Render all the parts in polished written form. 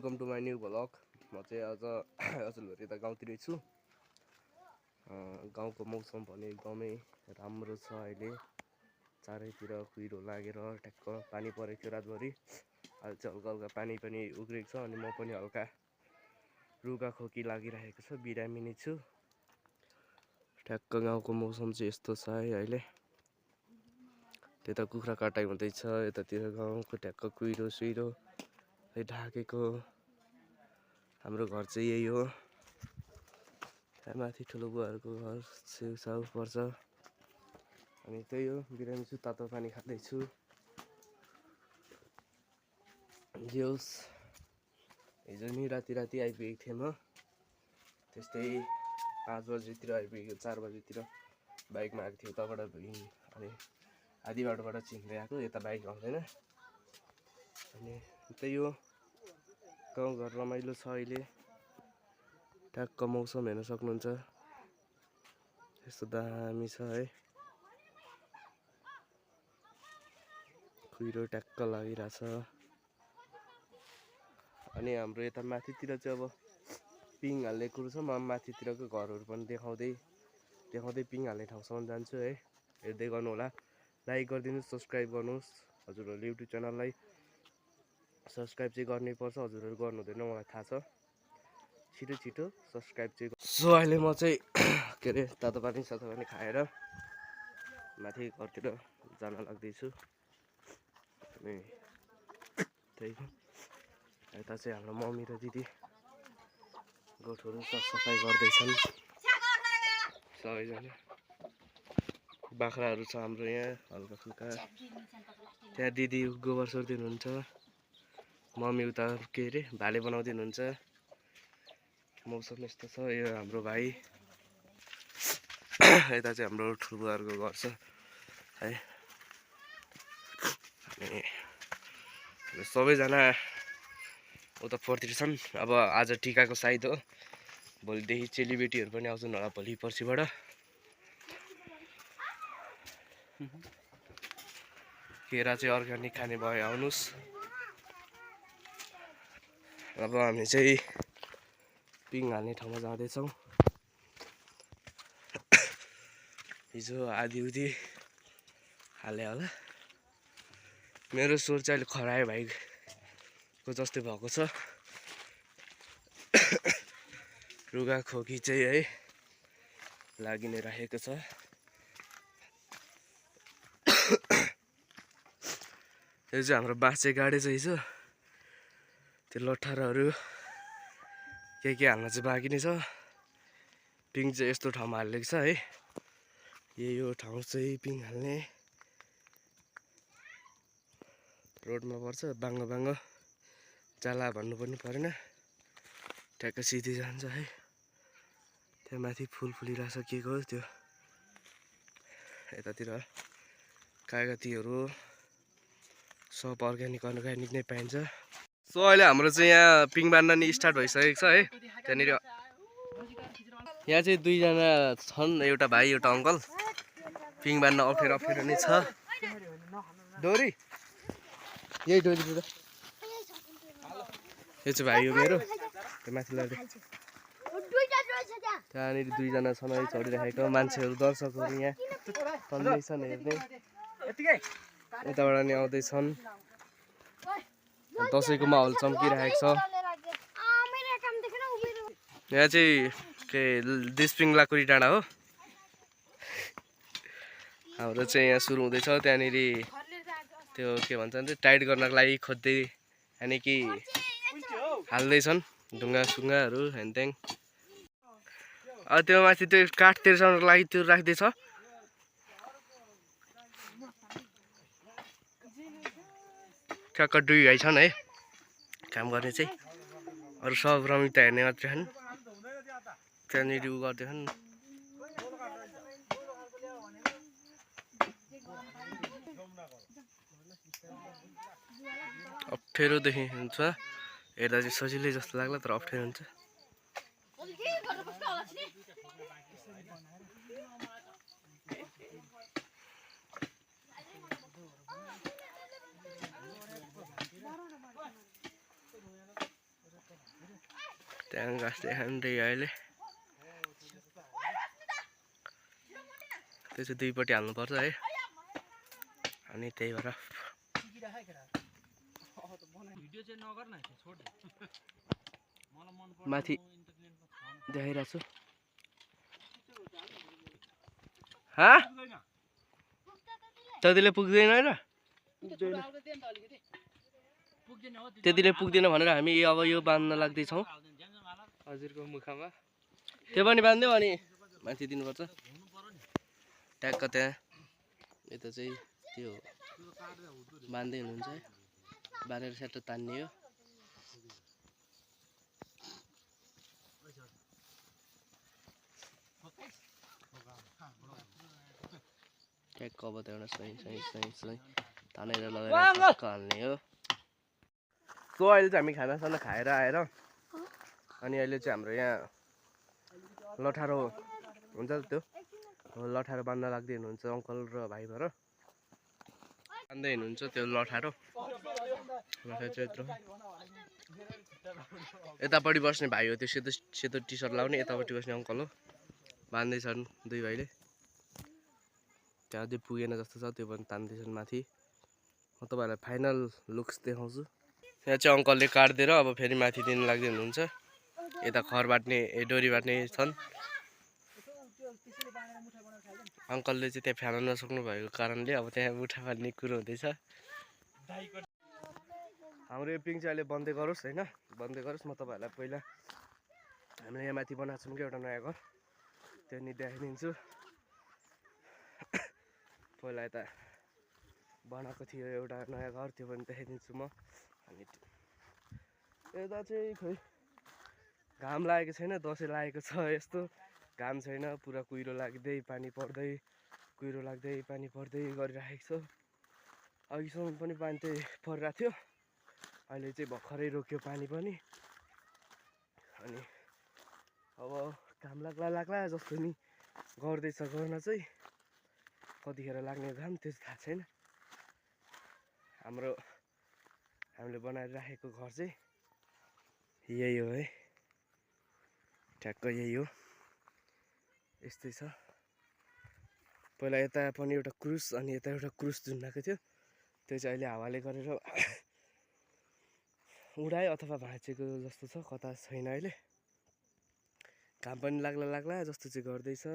Welcome to my new vlog. म चाहिँ आज अचलभरि त गाउँतिरै छु। गाउँको मौसम भने एकदमै राम्रो छ। अहिले चारैतिर कुहिरो लागेर ट्याक्क पानी परेको थियो रातभरि। अहिले चाहिँ हल्का हल्का पानी पनि उग्रेको छ अनि म पनि हल्का रुगा खोकी लागिरहेको छ, बिरामी नै छु। ट्याक्क गाउँको मौसम चाहिँ यस्तो छ है अहिले। त्यता कुखुरा काटाइ हुँदैछ, यतातिर गाउँको ट्याक्क कुहिरो सुहिरो ढाकेको। हाम्रो घर चाहिँ यही हो। त्यहाँ माथि ठुलो बुवाहरूको घर छेउछाउ पर्छ। अनि त्यही हो, बिरामी छु, तातो पानी खाँदैछु। जे होस्, हिजो नि राति आइपुगेको थिएँ म। त्यस्तै 5 बजीतिर आइपुगेको, 4 बजीतिर बाइकमा आएको थियो उताबाट। अनि आधी बाटोबाट चिन्दै आएको, यता बाइक आउँदैन। अनि त्यही हो, गाउँघर रमाइलो छ अहिले। ट्याक्क मौसम हेर्न सक्नुहुन्छ, यस्तो दामी छ है। कुहिरो ट्याक्क लागिरहेछ। अनि हाम्रो यता माथितिर चाहिँ अब पिङ हाल्ने कुरो छ। म माथितिरको घरहरू पनि देखाउँदै पिङ हाल्ने ठाउँसम्म जान्छु है। हेर्दै गर्नु होला, लाइक गरिदिनुहोस्, सब्सक्राइब गर्नुहोस्। हजुरहरूले युट्युब च्यानललाई सब्सक्राइब चाहिँ गर्नै पर्छ, हजुरहरू गर्नु हुँदैन मलाई थाहा छ। छिटो सब्सक्राइब चाहिँ। सो अहिले म चाहिँ के अरे तातो पानी खाएर माथि घरतिर जान लाग्दैछु। अनि त्यही हो, यता चाहिँ हाम्रो मम्मी र दिदी गोठहरू सफाइ गर्दैछन् सबैजना। बाख्राहरू छ हाम्रो यहाँ हल्का फुल्का। त्यहाँ दिदी गोबर सोरिदिनुहुन्छ, मम्मी उता के अरे भाले बनाउँदिनुहुन्छ। मौसम यस्तो छ। यो हाम्रो भाइ, यता चाहिँ हाम्रो ठुलबुवाहरूको घर छ है। अनि सबैजना उता फोहोरतिर छन्। अब आज टिकाको साइत हो, भोलिदेखि चेलीबेटीहरू पनि आउँछन् होला, भोलि पर्सिबाट। केरा चाहिँ अर्ग्यानिक खाने भयो, आउनुहोस्। अब हामी चाहिँ पिङ हाल्ने ठाउँमा जाँदैछौँ। हिजो आधी उधी हाले होला। मेरो स्वर चाहिँ अहिले खरायो भाइको जस्तै भएको छ। रुगा खोकी चाहिँ है लागि नै राखेको छ। यो चाहिँ हाम्रो बाँस चाहिँ गाडे चाहिँ हिजो। त्यो लट्ठारहरू के हाल्न चाहिँ बाँकी नै छ। पिङ चाहिँ यस्तो ठाउँमा हालेको छ है। यो ठाउँ चाहिँ पिङ हाल्ने रोडमा पर्छ। बाङ्गो जाला भन्नु पनि परेन, ट्याक्क सिधै जान्छ है। त्यहाँ माथि फुल फुलिरहेछ, के को त्यो। यतातिर कागतीहरू सब अर्ग्यानिक नै पाइन्छ। सो अहिले हाम्रो चाहिँ यहाँ पिङ बान्ना नि स्टार्ट भइसकेको छ है। त्यहाँनिर यहाँ चाहिँ दुईजना छन्, एउटा भाइ एउटा अङ्कल। पिङ बान्न अप्ठ्यारो नै छ। डोरी यही डोरी दिँदा। यो चाहिँ भाइ हो मेरो, त्यो माथि लड्यो। त्यहाँनिर दुईजना छन् है चढिराखेको मान्छेहरू, दर्शकहरू यहाँ छन् हेर्दै। यताबाट नि आउँदैछन्। दसैँको माहौल चम्किरहेको छ। यहाँ चाहिँ के दिसपिङ लाकुरी डाँडा हो। हाम्रो चाहिँ यहाँ सुरु हुँदैछ। त्यहाँनिर त्यो के भन्छ भने टाइट गर्नको लागि खोज्दै यानि कि हाल्दैछन् ढुङ्गा सुङ्गाहरू हेनतेन। त्यो माथि त्यो काठ तिर्साउनको लागि त्यो राख्दैछ। ठ्याक्क दुई भाइ छन् है काम गर्ने चाहिँ। अरू सब रमिता हेर्ने मात्रै छन्। त्यहाँनिर उ गर्दैछन्। अप्ठ्यारो देखिन्छ, हेर्दा चाहिँ सजिलै जस्तो लाग्ला तर अप्ठ्यारो हुन्छ। त्यहाँ घाँस देखाउँदै अहिले त्यो चाहिँ दुईपट्टि हाल्नुपर्छ है अनि त्यही भएर माथि देखाइरहेको छु त्यतिले पुग्दैन र त्यतिले पुग्दैन भनेर हामी अब यो बाँध्न लाग्दैछौँ हजुरको मुखमा त्यो पनि बाँधिदेऊ अनि माथि दिनुपर्छ ट्याक्क त्यहाँ यता चाहिँ त्यो बाँध्दै हुनुहुन्छ है बाँधेर सेट तान्ने हो ट्याक्क अब त्यो एउटा सही तानेर लगेर टक्क हाल्ने हो सो अहिले चाहिँ हामी खानासाना खाएर आएर अनि अहिले चाहिँ हाम्रो यहाँ लठारो हुन्छ त्यो लठारो बाँध्न लाग्दै हुनुहुन्छ अङ्कल र भाइ भएर बाँध्दै हुनुहुन्छ त्यो लठारो चाहिँ यत्रो यतापट्टि बस्ने भाइ हो त्यो सेतो टी सर्ट लाउने यतापट्टि बस्ने अङ्कल हो बाँध्दैछन् दुई भाइले त्यहाँ अझै पुगेन जस्तो छ त्यो पनि तान्दैछन् माथि म तपाईँहरूलाई फाइनल लुक्स देखाउँछु यहाँ चाहिँ अङ्कलले काटिदिएर अब फेरि माथि दिन लाग्दै हुनुहुन्छ यता खर बाट्ने डोरी बाट्ने छन् अङ्कलले चाहिँ त्यहाँ फ्याल्न नसक्नु भएको कारणले अब त्यहाँ मुठा बाँध्ने कुरो हुँदैछ हाम्रो यो पिङ चाहिँ अहिले बन्दै गरोस् होइन बन्दै गरोस् म तपाईँहरूलाई पहिला हामीले यहाँ माथि बनाएको छौँ कि एउटा नयाँ घर त्यो नि देखाइदिन्छु पहिला यता बनाएको थियो एउटा नयाँ घर त्यो पनि देखाइदिन्छु म अनि यता चाहिँ खोइ घाम लागेको छैन दसैँ लागेको छ यस्तो घाम छैन पुरा कुहिरो लाग्दै पानी पर्दै कुहिरो लाग्दै पानी पर्दै गरिराखेको छ अघिसम्म पनि पानी चाहिँ परिरहेको थियो अहिले चाहिँ भर्खरै रोक्यो पानी पनि अनि अब घाम लाग्ला जस्तो नि गर्दैछ गर्न चाहिँ कतिखेर लाग्ने घाम त्यो थाहा छैन हामीले बनाएर राखेको घर चाहिँ यही हो है ठ्याक्क यही हो यस्तै छ पहिला यता पनि एउटा क्रुस अनि यता एउटा क्रुस झुन्डाएको थियो त्यो चाहिँ अहिले हावाले गरेर उडायो अथवा भाँचेको जस्तो छ कता छैन अहिले घाम पनि लाग्ला जस्तो चाहिँ गर्दैछ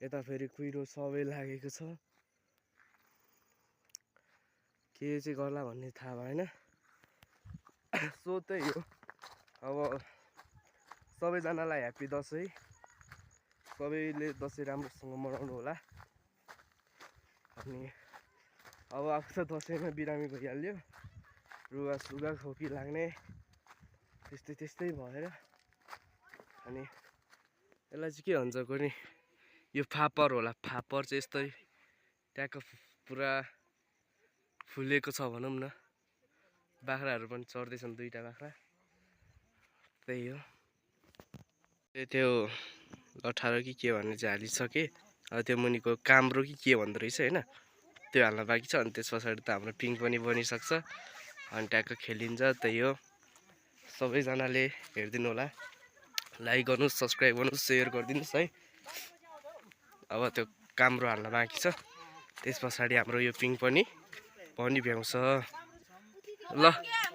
यता फेरि कुहिरो सबै लागेको छ के चाहिँ गर्ला भन्ने थाहा भएन सो त्यही हो अब सबैजनालाई ह्याप्पी दसैँ सबैले दसैँ राम्रोसँग मनाउनु होला अनि अब आएको त दसैँमा बिरामी भइहाल्यो रुगा सुगा खोकी लाग्ने त्यस्तै भएर अनि यसलाई चाहिँ के भन्छ कुनै यो फापर होला फापर चाहिँ यस्तै ट्याक्क पुरा फुलेको छ भनौँ न बाख्राहरू पनि चढ्दैछन् दुईटा बाख्रा त्यही हो त्यो लठारो कि के भन्ने चाहिँ हालिसकेँ अब त्यो मुनिको काम्रो कि के भन्दो रहेछ होइन त्यो हाल्न बाँकी छ अनि त्यस पछाडि त हाम्रो पिङ पनि बनिसक्छ अनि ट्याक्क खेलिन्छ त्यही हो सबैजनाले हेरिदिनु होला लाइक गर्नुहोस् सब्सक्राइब गर्नुहोस् सेयर गरिदिनुहोस् है अब त्यो काम्रो हाल्न बाँकी छ त्यस पछाडि हाम्रो यो पिङ पनि भ्याउँछ ल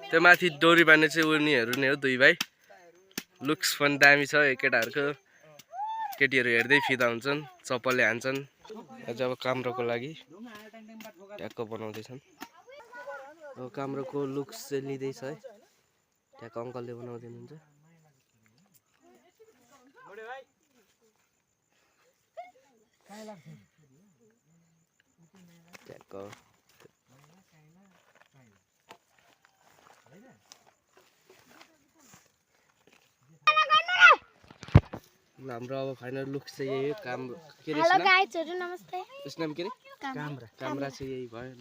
त्यो माथि डोरी बाँध्ने चाहिँ उनीहरू नै हो दुई भाइ लुक्स पनि दामी छ केटाहरूको केटीहरू हेर्दै फिदा हुन्छन् चप्पलले हान्छन् अझ अब काम्रोको लागि ट्याक्क बनाउँदैछन् अब काम्रोको लुक्स चाहिँ लिँदैछ है ट्याक्क अङ्कलले बनाउँदै हुनुहुन्छ ट्याक्क हाम्रो अब फाइनल लुक्स चाहिँ यही हो काम के हेलो गाइजहरु नमस्ते यसको नाम के रे कामरा चाहिँ यही भयो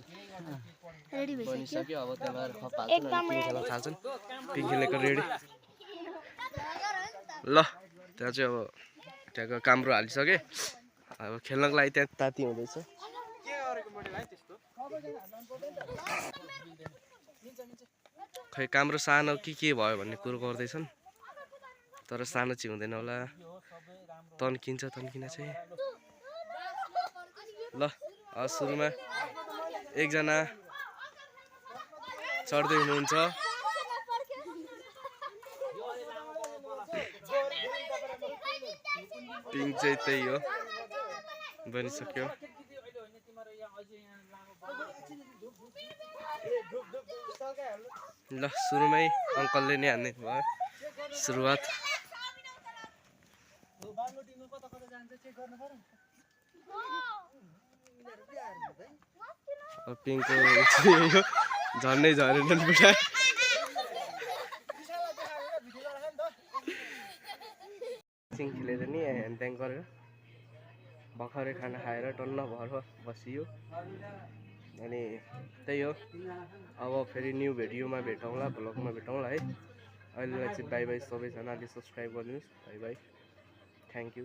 रेडी बनिसक्यो अब त्यसलाई खप हाल्छन् अनि पिङ खेल्न थाल्छन् पिङ खेल्नेको रेडी ल त्यहाँ चाहिँ अब त्यहाँको काम्रो हालिसके अब खेल्नको लागि त्यहाँ ताती हुँदैछ खै काम्रो सानो के भयो भन्ने कुरो गर्दैछन् तर सानो चाहिँ हुँदैन होला तन्किन्छ तन्किन चाहिँ ल सुरुमा एकजना चढ्दै हुनुहुन्छ पिङ चाहिँ त्यही हो बनिसक्यो ल सुरुमै अङ्कलले नै हान्ने भयो सुरुवात पिङको यो झन्डै झरेर पुरा एकछिन खेलेर नि ह्याङत्याङ गरेर भर्खरै खाना खाएर टन्न भएर बसियो अनि त्यही हो अब फेरि न्यू भिडियोमा भेटौँला भ्लगमा भेटौँला है अहिलेलाई चाहिँ बाई बाई सबैजनाले सब्सक्राइब गरिदिनुहोस् बाई बाई थ्याङ्क यू